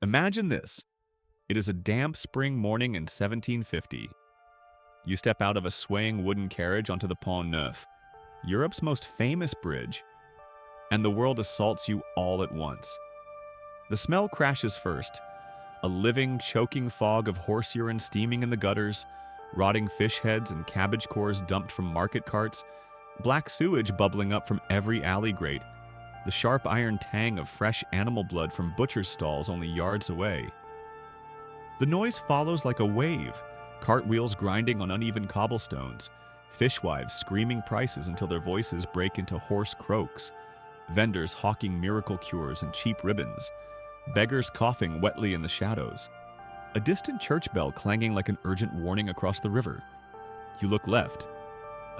Imagine this. It is a damp spring morning in 1750. You step out of a swaying wooden carriage onto the Pont Neuf, Europe's most famous bridge, and the world assaults you all at once. The smell crashes first, a living, choking fog of horse urine steaming in the gutters, rotting fish heads and cabbage cores dumped from market carts, black sewage bubbling up from every alley grate, the sharp iron tang of fresh animal blood from butcher's stalls only yards away. The noise follows like a wave, cartwheels grinding on uneven cobblestones, fishwives screaming prices until their voices break into hoarse croaks, vendors hawking miracle cures and cheap ribbons, beggars coughing wetly in the shadows, a distant church bell clanging like an urgent warning across the river. You look left.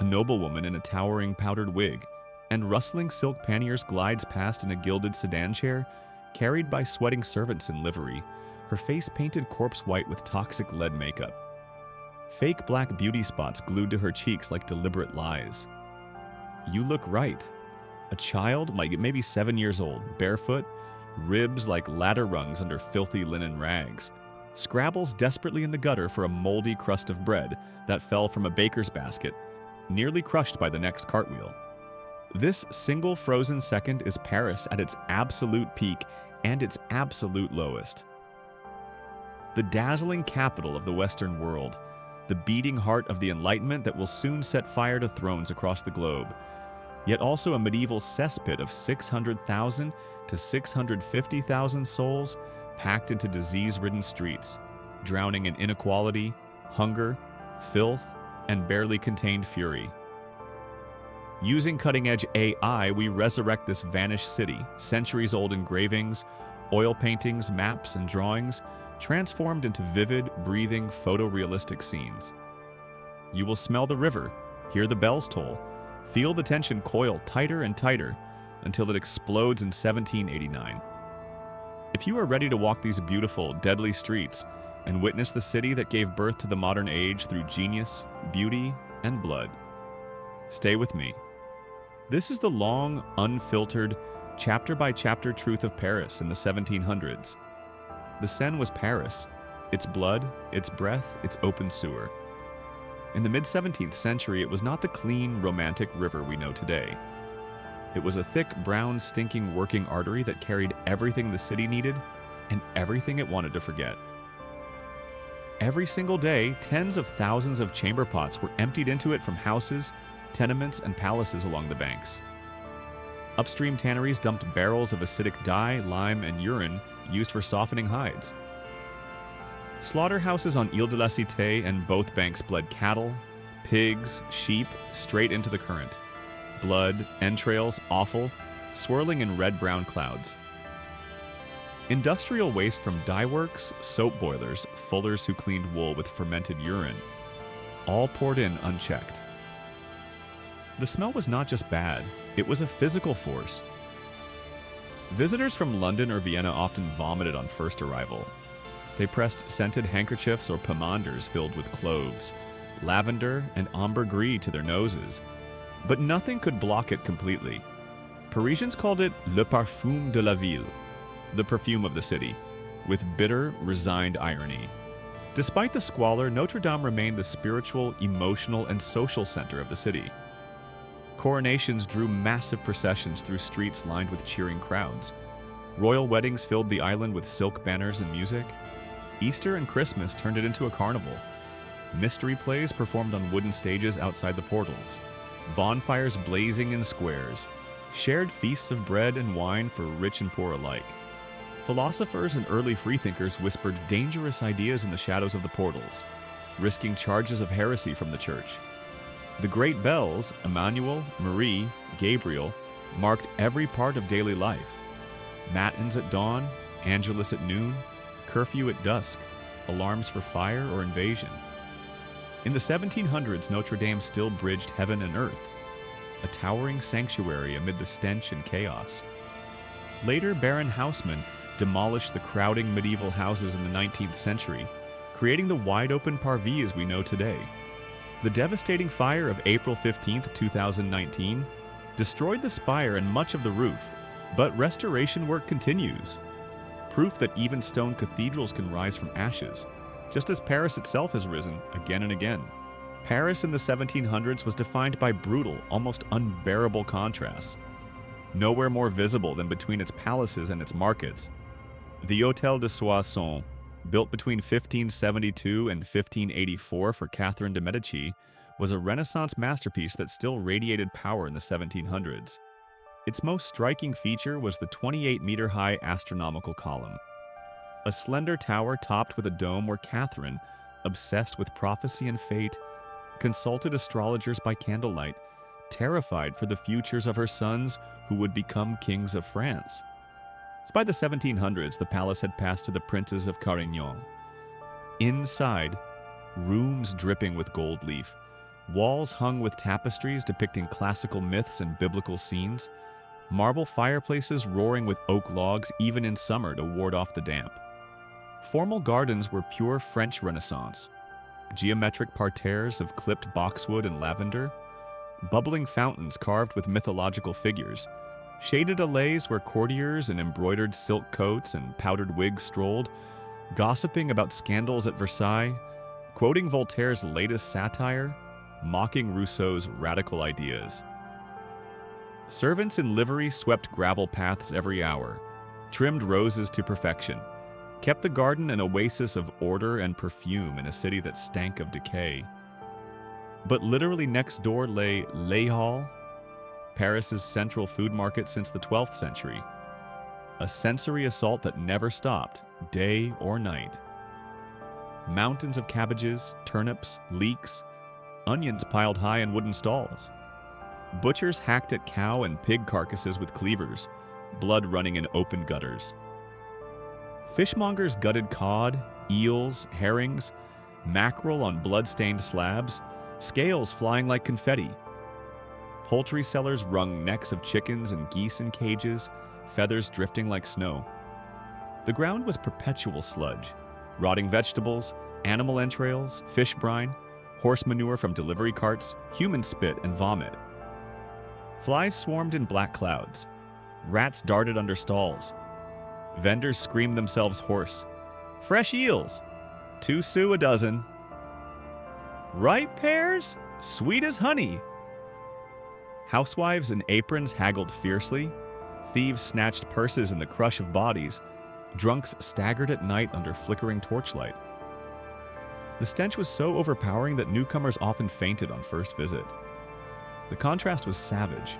A noblewoman in a towering powdered wig and rustling silk panniers glides past in a gilded sedan chair, carried by sweating servants in livery, her face painted corpse white with toxic lead makeup. Fake black beauty spots glued to her cheeks like deliberate lies. You look right. A child, like maybe 7 years old, barefoot, ribs like ladder rungs under filthy linen rags, scrabbles desperately in the gutter for a moldy crust of bread that fell from a baker's basket, nearly crushed by the next cartwheel. This single frozen second is Paris at its absolute peak and its absolute lowest. The dazzling capital of the Western world, the beating heart of the Enlightenment that will soon set fire to thrones across the globe, yet also a medieval cesspit of 600,000 to 650,000 souls packed into disease-ridden streets, drowning in inequality, hunger, filth, and barely contained fury. Using cutting-edge AI, we resurrect this vanished city, centuries-old engravings, oil paintings, maps, and drawings, transformed into vivid, breathing, photorealistic scenes. You will smell the river, hear the bells toll, feel the tension coil tighter and tighter until it explodes in 1789. If you are ready to walk these beautiful, deadly streets and witness the city that gave birth to the modern age through genius, beauty, and blood, stay with me. This is the long, unfiltered, chapter-by-chapter truth of Paris in the 1700s. The Seine was Paris, its blood, its breath, its open sewer. In the mid-17th century, it was not the clean, romantic river we know today. It was a thick, brown, stinking working artery that carried everything the city needed and everything it wanted to forget. Every single day, tens of thousands of chamber pots were emptied into it from houses, tenements, and palaces along the banks. Upstream tanneries dumped barrels of acidic dye, lime, and urine used for softening hides. Slaughterhouses on Ile de la Cité and both banks bled cattle, pigs, sheep straight into the current. Blood, entrails, offal, swirling in red-brown clouds. Industrial waste from dye works, soap boilers, fullers who cleaned wool with fermented urine, all poured in unchecked. The smell was not just bad, it was a physical force. Visitors from London or Vienna often vomited on first arrival. They pressed scented handkerchiefs or pomanders filled with cloves, lavender, and ambergris to their noses, but nothing could block it completely. Parisians called it le parfum de la ville, the perfume of the city, with bitter, resigned irony. Despite the squalor, Notre Dame remained the spiritual, emotional, and social center of the city. Coronations drew massive processions through streets lined with cheering crowds. Royal weddings filled the island with silk banners and music. Easter and Christmas turned it into a carnival. Mystery plays performed on wooden stages outside the portals. Bonfires blazing in squares. Shared feasts of bread and wine for rich and poor alike. Philosophers and early freethinkers whispered dangerous ideas in the shadows of the portals, risking charges of heresy from the church. The great bells, Emmanuel, Marie, Gabriel, marked every part of daily life. Matins at dawn, Angelus at noon, curfew at dusk, alarms for fire or invasion. In the 1700s, Notre Dame still bridged heaven and earth, a towering sanctuary amid the stench and chaos. Later, Baron Haussmann demolished the crowding medieval houses in the 19th century, creating the wide-open parvis we know today. The devastating fire of April 15, 2019, destroyed the spire and much of the roof, but restoration work continues. proof that even stone cathedrals can rise from ashes, just as Paris itself has risen again and again. Paris in the 1700s was defined by brutal, almost unbearable contrasts. Nowhere more visible than between its palaces and its markets. The Hôtel de Soissons, built between 1572 and 1584 for Catherine de' Medici, was a Renaissance masterpiece that still radiated power in the 1700s. Its most striking feature was the 28-meter-high astronomical column, a slender tower topped with a dome where Catherine, obsessed with prophecy and fate, consulted astrologers by candlelight, terrified for the futures of her sons who would become kings of France. By the 1700s, the palace had passed to the princes of Carignan. Inside, rooms dripping with gold leaf, walls hung with tapestries depicting classical myths and biblical scenes, marble fireplaces roaring with oak logs even in summer to ward off the damp. Formal gardens were pure French Renaissance. Geometric parterres of clipped boxwood and lavender, bubbling fountains carved with mythological figures, shaded alleys where courtiers in embroidered silk coats and powdered wigs strolled, gossiping about scandals at Versailles, quoting Voltaire's latest satire, mocking Rousseau's radical ideas. Servants in livery swept gravel paths every hour, trimmed roses to perfection, kept the garden an oasis of order and perfume in a city that stank of decay. But literally next door lay Les Halles, Paris's central food market since the 12th century. A sensory assault that never stopped, day or night. Mountains of cabbages, turnips, leeks, onions piled high in wooden stalls. Butchers hacked at cow and pig carcasses with cleavers, blood running in open gutters. Fishmongers gutted cod, eels, herrings, mackerel on blood-stained slabs, scales flying like confetti. Poultry sellers wrung necks of chickens and geese in cages, feathers drifting like snow. The ground was perpetual sludge, rotting vegetables, animal entrails, fish brine, horse manure from delivery carts, human spit and vomit. Flies swarmed in black clouds. Rats darted under stalls. Vendors screamed themselves hoarse. Fresh eels, 2 sous a dozen. Ripe pears, sweet as honey. Housewives in aprons haggled fiercely. Thieves snatched purses in the crush of bodies. Drunks staggered at night under flickering torchlight. The stench was so overpowering that newcomers often fainted on first visit. The contrast was savage.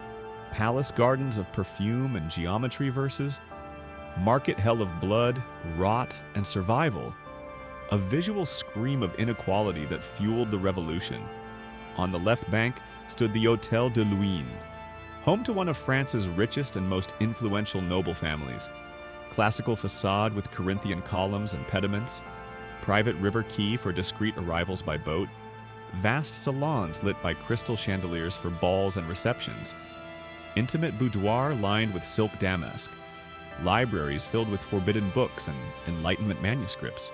Palace gardens of perfume and geometry verses, market hell of blood, rot, and survival. A visual scream of inequality that fueled the revolution. On the left bank stood the Hôtel de Luynes, home to one of France's richest and most influential noble families. Classical facade with Corinthian columns and pediments, private river quay for discreet arrivals by boat, vast salons lit by crystal chandeliers for balls and receptions, intimate boudoir lined with silk damask, libraries filled with forbidden books and Enlightenment manuscripts.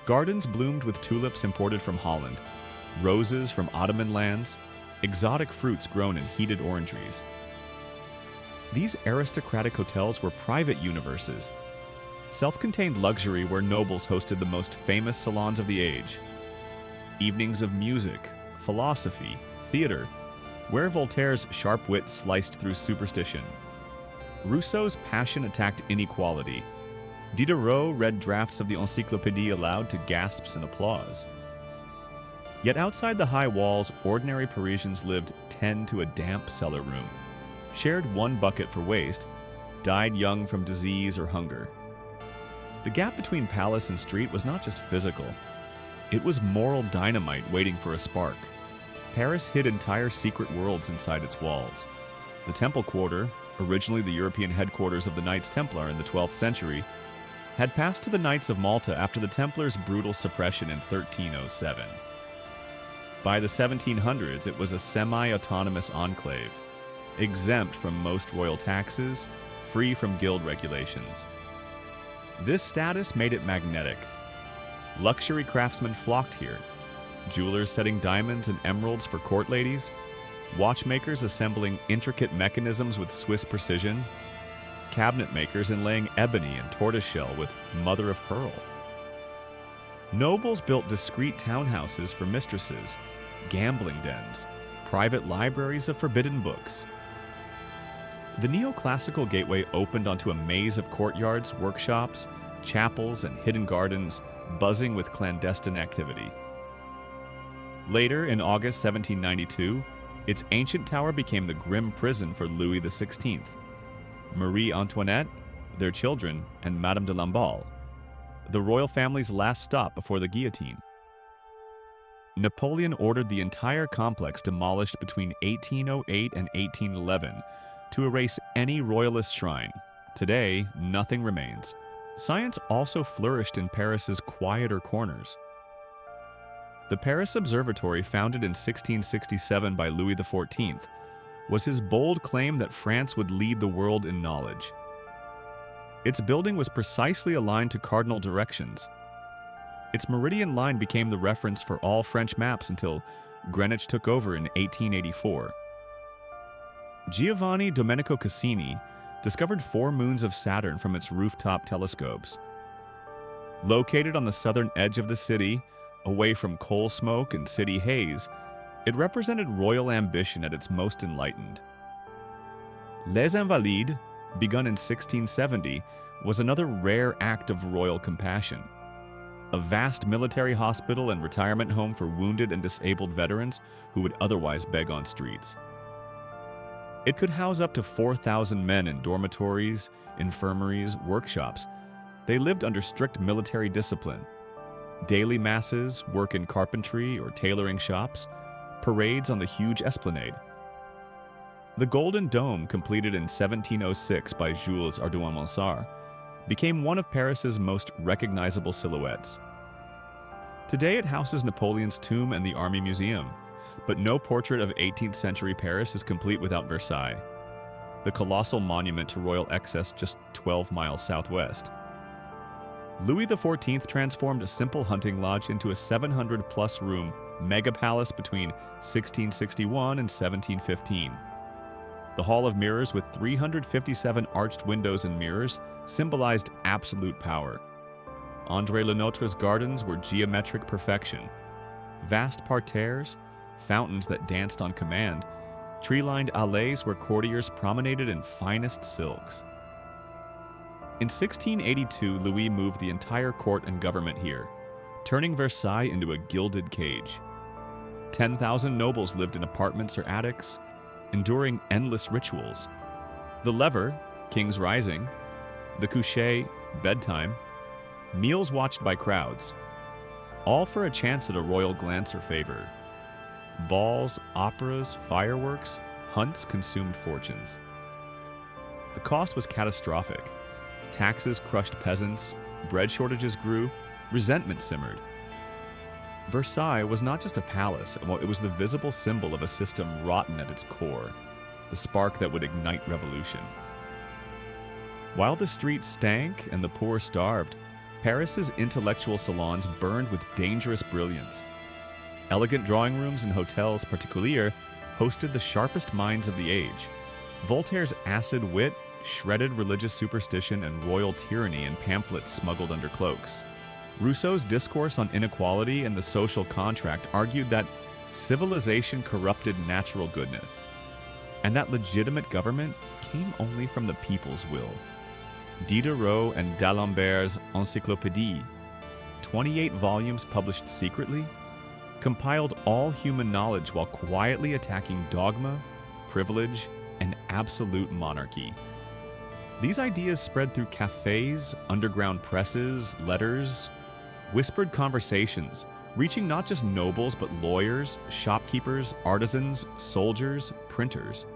Gardens bloomed with tulips imported from Holland, roses from Ottoman lands, exotic fruits grown in heated orangeries. These aristocratic hotels were private universes, self-contained luxury where nobles hosted the most famous salons of the age. Evenings of music, philosophy, theater, where Voltaire's sharp wit sliced through superstition. Rousseau's passion attacked inequality. Diderot read drafts of the Encyclopédie aloud to gasps and applause. Yet outside the high walls, ordinary Parisians lived 10 to a damp cellar room, shared 1 bucket for waste, died young from disease or hunger. The gap between palace and street was not just physical. It was moral dynamite waiting for a spark. Paris hid entire secret worlds inside its walls. The Temple Quarter, originally the European headquarters of the Knights Templar in the 12th century, had passed to the Knights of Malta after the Templars' brutal suppression in 1307. By the 1700s, it was a semi-autonomous enclave, exempt from most royal taxes, free from guild regulations. This status made it magnetic. Luxury craftsmen flocked here, jewelers setting diamonds and emeralds for court ladies, watchmakers assembling intricate mechanisms with Swiss precision, cabinet makers inlaying ebony and tortoiseshell with mother of pearl. Nobles built discreet townhouses for mistresses, gambling dens, private libraries of forbidden books. The neoclassical gateway opened onto a maze of courtyards, workshops, chapels, and hidden gardens buzzing with clandestine activity. Later, in August 1792, its ancient tower became the grim prison for Louis XVI, Marie Antoinette, their children, and Madame de Lamballe, the royal family's last stop before the guillotine. Napoleon ordered the entire complex demolished between 1808 and 1811 to erase any royalist shrine. Today, nothing remains. Science also flourished in Paris's quieter corners. The Paris Observatory, founded in 1667 by Louis XIV, was his bold claim that France would lead the world in knowledge. Its building was precisely aligned to cardinal directions. Its meridian line became the reference for all French maps until Greenwich took over in 1884. Giovanni Domenico Cassini discovered 4 moons of Saturn from its rooftop telescopes. Located on the southern edge of the city, away from coal smoke and city haze, it represented royal ambition at its most enlightened. Les Invalides, begun in 1670, was another rare act of royal compassion. A vast military hospital and retirement home for wounded and disabled veterans who would otherwise beg on streets. It could house up to 4,000 men in dormitories, infirmaries, workshops. They lived under strict military discipline. Daily masses, work in carpentry or tailoring shops, parades on the huge esplanade. The Golden Dome, completed in 1706 by Jules Ardouin-Mansart, became one of Paris's most recognizable silhouettes. Today it houses Napoleon's tomb and the Army Museum, but no portrait of 18th century Paris is complete without Versailles, the colossal monument to royal excess just 12 miles southwest. Louis XIV transformed a simple hunting lodge into a 700-plus room mega-palace between 1661 and 1715. The Hall of Mirrors, with 357 arched windows and mirrors, symbolized absolute power. André Le Nôtre's gardens were geometric perfection. Vast parterres, fountains that danced on command, tree-lined allées where courtiers promenaded in finest silks. In 1682, Louis moved the entire court and government here, turning Versailles into a gilded cage. 10,000 nobles lived in apartments or attics, enduring endless rituals. The lever, King's Rising; the coucher, bedtime; meals watched by crowds, all for a chance at a royal glance or favor. Balls, operas, fireworks, hunts consumed fortunes. The cost was catastrophic. Taxes crushed peasants, bread shortages grew, resentment simmered. Versailles was not just a palace, it was the visible symbol of a system rotten at its core, the spark that would ignite revolution. While the streets stank and the poor starved, Paris's intellectual salons burned with dangerous brilliance. Elegant drawing rooms and hotels particuliers hosted the sharpest minds of the age. Voltaire's acid wit shredded religious superstition and royal tyranny in pamphlets smuggled under cloaks. Rousseau's discourse on inequality and the social contract argued that civilization corrupted natural goodness, and that legitimate government came only from the people's will. Diderot and D'Alembert's Encyclopédie, 28 volumes published secretly, compiled all human knowledge while quietly attacking dogma, privilege, and absolute monarchy. These ideas spread through cafes, underground presses, letters, whispered conversations, reaching not just nobles but lawyers, shopkeepers, artisans, soldiers, printers.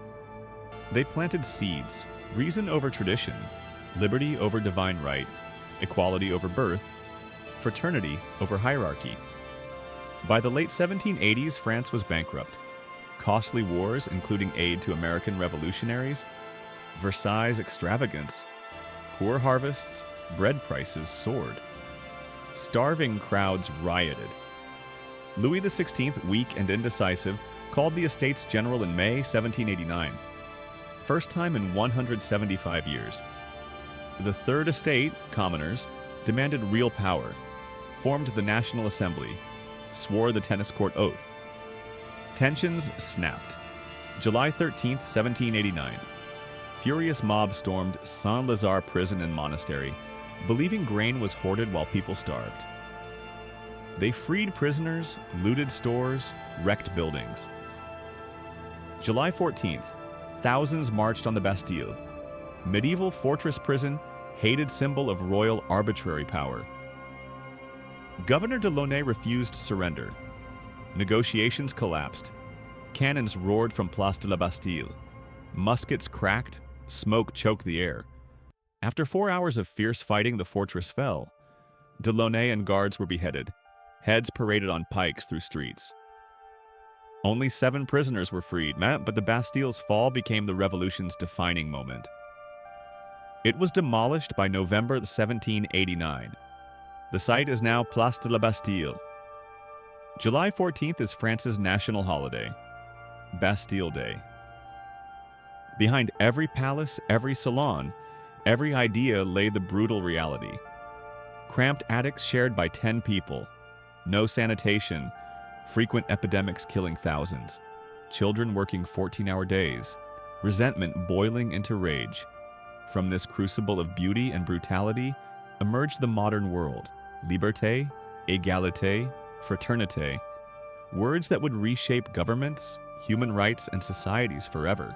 They planted seeds: reason over tradition, liberty over divine right, equality over birth, fraternity over hierarchy. By the late 1780s, France was bankrupt. Costly wars, including aid to American revolutionaries, Versailles' extravagance, poor harvests, bread prices soared. Starving crowds rioted. Louis XVI, weak and indecisive, called the Estates General in May 1789. First time in 175 years. The Third Estate, commoners, demanded real power, formed the National Assembly, swore the tennis court oath. Tensions snapped. July 13, 1789. Furious mob stormed Saint-Lazare prison and monastery, believing grain was hoarded while people starved. They freed prisoners, looted stores, wrecked buildings. July 14th, thousands marched on the Bastille, medieval fortress prison, hated symbol of royal arbitrary power. Governor de Launay refused to surrender. Negotiations collapsed. Cannons roared from Place de la Bastille. Muskets cracked, smoke choked the air. After 4 hours of fierce fighting, the fortress fell. De Launay and guards were beheaded. Heads paraded on pikes through streets. Only 7 prisoners were freed, but the Bastille's fall became the revolution's defining moment. It was demolished by November 1789. The site is now Place de la Bastille. July 14th is France's national holiday, Bastille Day. Behind every palace, every salon, every idea lay the brutal reality. Cramped attics shared by 10 people, no sanitation, frequent epidemics killing thousands, children working 14-hour days, resentment boiling into rage. From this crucible of beauty and brutality emerged the modern world: liberté, égalité, fraternité, words that would reshape governments, human rights, and societies forever.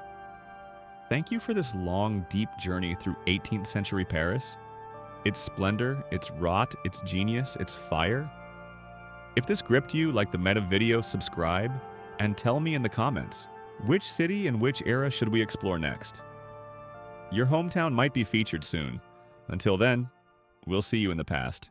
Thank you for this long, deep journey through 18th century Paris. Its splendor, its rot, its genius, its fire. If this gripped you like the meta video, subscribe and tell me in the comments, which city and which era should we explore next? Your hometown might be featured soon. Until then, we'll see you in the past.